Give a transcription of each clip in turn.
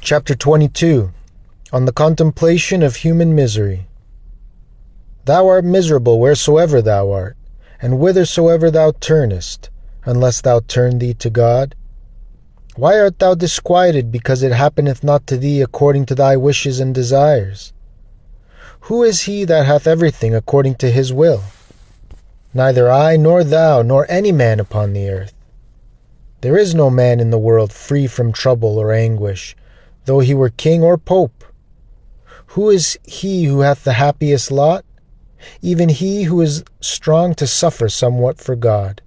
Chapter 22. On the Contemplation of Human Misery. Thou art miserable wheresoever thou art, and whithersoever thou turnest, unless thou turn thee to God. Why art thou disquieted because it happeneth not to thee according to thy wishes and desires? Who is he that hath everything according to his will? Neither I, nor thou, nor any man upon the earth. There is no man in the world free from trouble or anguish, though he were king or pope. Who is he who hath the happiest lot? Even he who is strong to suffer somewhat for God.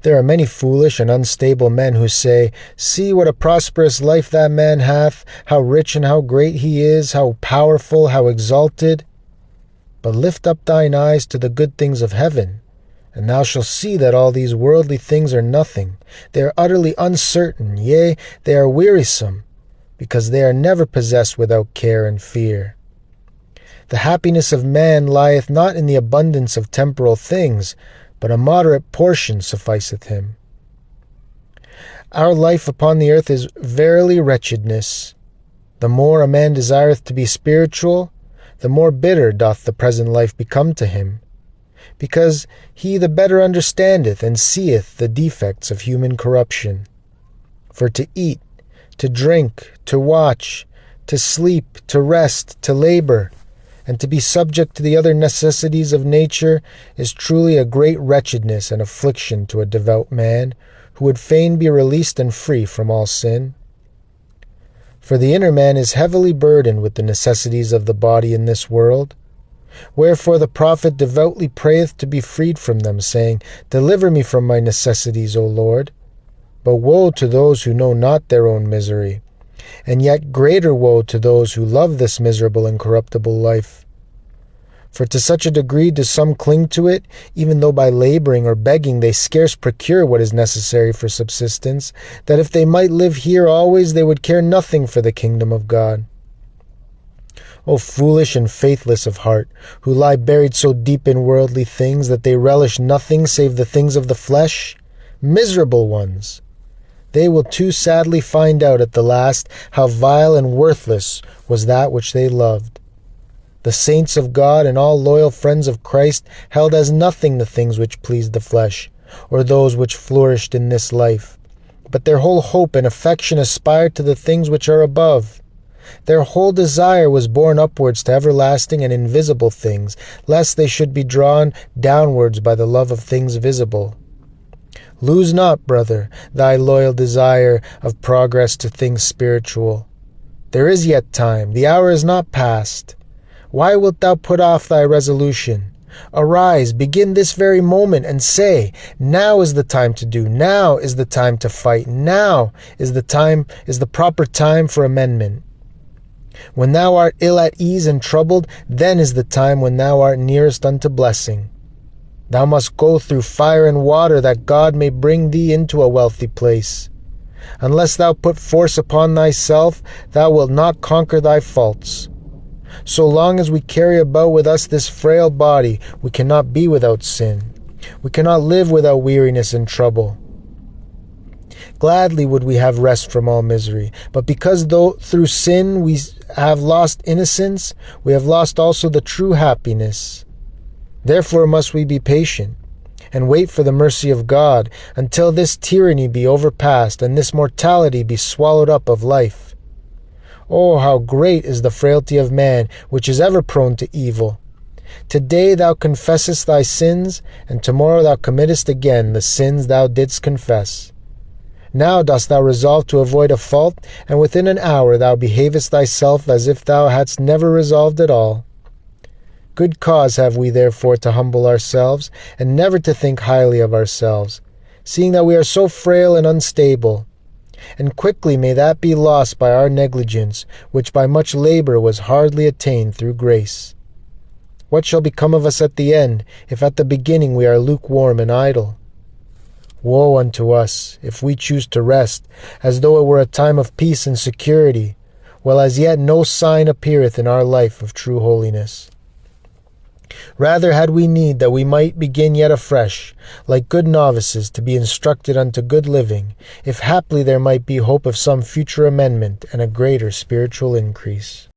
There are many foolish and unstable men who say, See what a prosperous life that man hath, how rich and how great he is, how powerful, how exalted. But lift up thine eyes to the good things of heaven, and thou shalt see that all these worldly things are nothing. They are utterly uncertain, yea, they are wearisome, because they are never possessed without care and fear. The happiness of man lieth not in the abundance of temporal things, but a moderate portion sufficeth him. Our life upon the earth is verily wretchedness. The more a man desireth to be spiritual, the more bitter doth the present life become to him, because he the better understandeth and seeth the defects of human corruption. For to eat, to drink, to watch, to sleep, to rest, to labor, and to be subject to the other necessities of nature is truly a great wretchedness and affliction to a devout man, who would fain be released and free from all sin. For the inner man is heavily burdened with the necessities of the body in this world. Wherefore the prophet devoutly prayeth to be freed from them, saying, Deliver me from my necessities, O Lord. But woe to those who know not their own misery, and yet greater woe to those who love this miserable and corruptible life. For to such a degree do some cling to it, even though by laboring or begging they scarce procure what is necessary for subsistence, that if they might live here always they would care nothing for the kingdom of God. O foolish and faithless of heart, who lie buried so deep in worldly things that they relish nothing save the things of the flesh, miserable ones! They will too sadly find out at the last how vile and worthless was that which they loved. The saints of God and all loyal friends of Christ held as nothing the things which pleased the flesh, or those which flourished in this life, but their whole hope and affection aspired to the things which are above. Their whole desire was borne upwards to everlasting and invisible things, lest they should be drawn downwards by the love of things visible. Lose not, brother, thy loyal desire of progress to things spiritual. There is yet time, the hour is not past. Why wilt thou put off thy resolution? Arise, begin this very moment, and say, Now is the time to do, now is the time to fight, now is the proper time for amendment. When thou art ill at ease and troubled, then is the time when thou art nearest unto blessing. Thou must go through fire and water that God may bring thee into a wealthy place. Unless thou put force upon thyself, thou wilt not conquer thy faults. So long as we carry about with us this frail body, we cannot be without sin. We cannot live without weariness and trouble. Gladly would we have rest from all misery, but because through sin we have lost innocence, we have lost also the true happiness. Therefore must we be patient, and wait for the mercy of God, until this tyranny be overpast, and this mortality be swallowed up of life. Oh, how great is the frailty of man, which is ever prone to evil! Today thou confessest thy sins, and tomorrow thou committest again the sins thou didst confess. Now dost thou resolve to avoid a fault, and within an hour thou behavest thyself as if thou hadst never resolved at all. Good cause have we therefore to humble ourselves, and never to think highly of ourselves, seeing that we are so frail and unstable. And quickly may that be lost by our negligence, which by much labor was hardly attained through grace. What shall become of us at the end, if at the beginning we are lukewarm and idle? Woe unto us, if we choose to rest, as though it were a time of peace and security, while as yet no sign appeareth in our life of true holiness. Rather had we need that we might begin yet afresh, like good novices, to be instructed unto good living, if haply there might be hope of some future amendment and a greater spiritual increase.